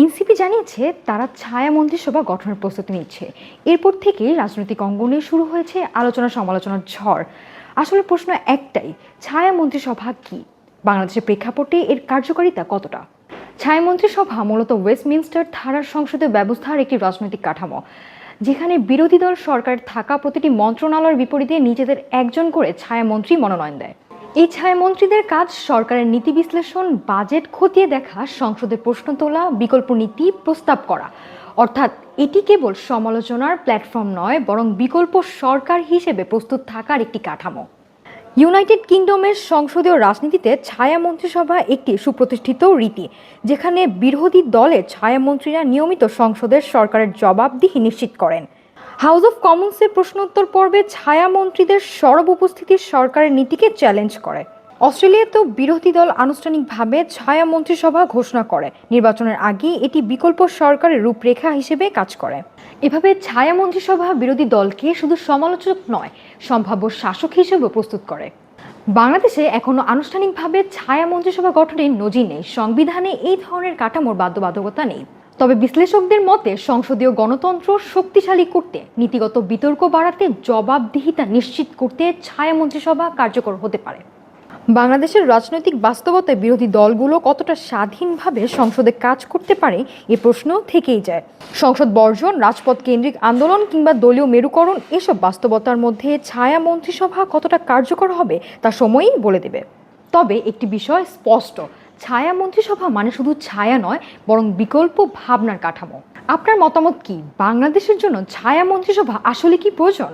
NCP জানিয়েছে তারা ছায়া মন্ত্রিসভা গঠনের প্রস্তুতি নিচ্ছে। এরপর থেকে রাজনৈতিক অঙ্গনে শুরু হয়েছে আলোচনা সমালোচনার ঝড়। আসলে প্রশ্ন একটাই, ছায়া মন্ত্রিসভা কি? বাংলাদেশের প্রেক্ষাপটে এর কার্যকারিতা কতটা? ছায়া মন্ত্রিসভা মূলত ওয়েস্টমিনস্টার ধারার সংসদীয় ব্যবস্থার একটি রাজনৈতিক কাঠামো, যেখানে বিরোধী দল সরকার থাকা প্রতিটি মন্ত্রণালয়ের বিপরীতে নিজেদের একজন করে ছায়ামন্ত্রী মনোনয়ন দেয়। এই ছায়ামন্ত্রীদের কাজ সরকারের নীতি বিশ্লেষণ, বাজেট খতিয়ে দেখা, সংসদে প্রশ্ন তোলা, বিকল্প নীতি প্রস্তাব করা। অর্থাৎ এটি কেবল সমালোচনার প্ল্যাটফর্ম নয়, বরং বিকল্প সরকার হিসেবে প্রস্তুত থাকার একটি কাঠামো। ইউনাইটেড কিংডমের সংসদীয় রাজনীতিতে ছায়া মন্ত্রিসভা একটি সুপ্রতিষ্ঠিত রীতি, যেখানে বিরোধী দলের ছায়ামন্ত্রীরা নিয়মিত সংসদের সরকারের জবাবদিহি নিশ্চিত করেন। হাউস অব কমন্সের প্রশ্নোত্তর পর্বে ছায়ামন্ত্রীদের সরব উপস্থিতি সরকারের নীতিকে চ্যালেঞ্জ করে। অস্ট্রেলিয়াতেও বিরোধী দল আনুষ্ঠানিকভাবে ছায়া মন্ত্রিসভা ঘোষণা করে, নির্বাচনের আগে এটি বিকল্প সরকারের রূপরেখা হিসেবে কাজ করে। এভাবে ছায়া মন্ত্রিসভা বিরোধী দলকে শুধু সমালোচক নয়, সম্ভাব্য শাসক হিসেবেও প্রস্তুত করে। বাংলাদেশে এখনো আনুষ্ঠানিকভাবে ছায়া মন্ত্রিসভা গঠনের নজির নেই, সংবিধানে এই ধরনের কাঠামোর বাধ্যবাধকতা নেই। তবে বিশ্লেষকদের মতে সংসদীয় গণতন্ত্র শক্তিশালী করতে, নীতিগত বিতর্ক বাড়াতে, জবাবদিহিতা নিশ্চিত করতে ছায়া মন্ত্রিসভা কার্যকর হতে পারে। বাংলাদেশের রাজনৈতিক বাস্তবতায় বিরোধী দলগুলো কতটা স্বাধীনভাবে সংসদে কাজ করতে পারে এ প্রশ্ন থেকেই যায়। সংসদ বর্জন, রাজপথ কেন্দ্রিক আন্দোলন কিংবা দলীয় মেরুকরণ, এসব বাস্তবতার মধ্যে ছায়া মন্ত্রিসভা কতটা কার্যকর হবে তা সময়ই বলে দেবে। তবে একটি বিষয় স্পষ্ট, ছায়া মন্ত্রিসভা মানে শুধু ছায়া নয়, বরং বিকল্প ভাবনার কাঠামো। আপনার মতামত কি? বাংলাদেশের জন্য ছায়া মন্ত্রিসভা আসলে কি প্রয়োজন?